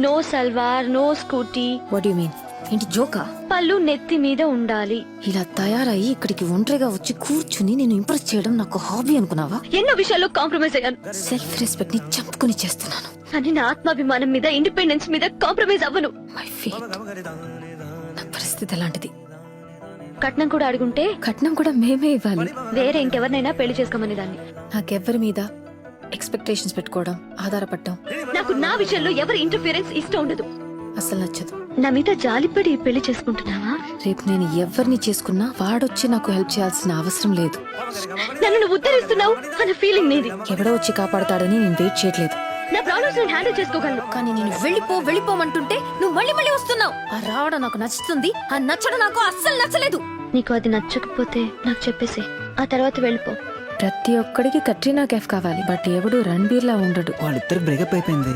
No salwar, no scooty. What you mean? ఏంటి జోకా? పళ్ళు నెత్తి మీద ఉండాలి. ఇలా తయారయ్యి ఇక్కడికి ఒంటరిగా వచ్చి కూర్చుని నేను ఇంప్రెస్ చేయడం నాకు హాబీ అనుకున్నావా? ఎన్నో విషయాల్లో కాంప్రమైజ్ అయ్యాను. సెల్ఫ్ రెస్పెక్ట్ ని చంపుకుని చేస్తున్నాను. కానీ నా ఆత్మాభిమానం మీద, ఇండిపెండెన్స్ మీద కాంప్రమైజ్ అవ్వను. My fate. నా పరిస్థితి అలాంటిది. కట్నం కూడా అడుగుంటే కట్నం కూడా మేమే ఇవ్వాలి. వేరే ఇంకెవరినైనా పెళ్లి చేసుకోమని దాన్ని. నాకెవ్వరి మీద ఎక్స్పెక్టేషన్స్ పెట్టుకోవడం, ఆధారపడటం నాకు నా విషయంలో ఎవరి ఇంటర్ఫియరెన్స్ ఇష్టం ఉండదు. అసలు నచ్చదు. నా మీద జాలిపడి పెళ్లి చేసుకుంటున్నావా? రేపు నేను ఎవరిని చేసుకున్నా వాడొచ్చి నాకు హెల్ప్ చేయాల్సిన అవసరం లేదు. నన్ను నువ్వు ఉద్ధరిస్తున్నావు అన్న ఫీలింగ్ నీది. ఎవడో వచ్చి కాపాడతాడని నేను వెయిట్ చేయట్లేదు. నా ప్రాబ్లమ్స్ నేను హ్యాండిల్ చేసుకోగలను. కానీ నేను వెళ్ళిపోమంటుంటే నువ్వు మళ్ళీ వస్తున్నావు. ఆ రావడం నాకు నచ్చుతుంది, ఆ నచ్చడం నాకు అస్సలు నచ్చలేదు. నీకు అది నచ్చకపోతే నాకు చెప్పేసి ఆ తర్వాత వెళ్ళిపో. ప్రతి ఒక్కడికి కట్రీనా కైఫ్ కావాలి, బట్ ఎవడు రణబీర్ లా ఉండడు. వాళ్ళిద్దరు బ్రేకప్ అయిపోయింది.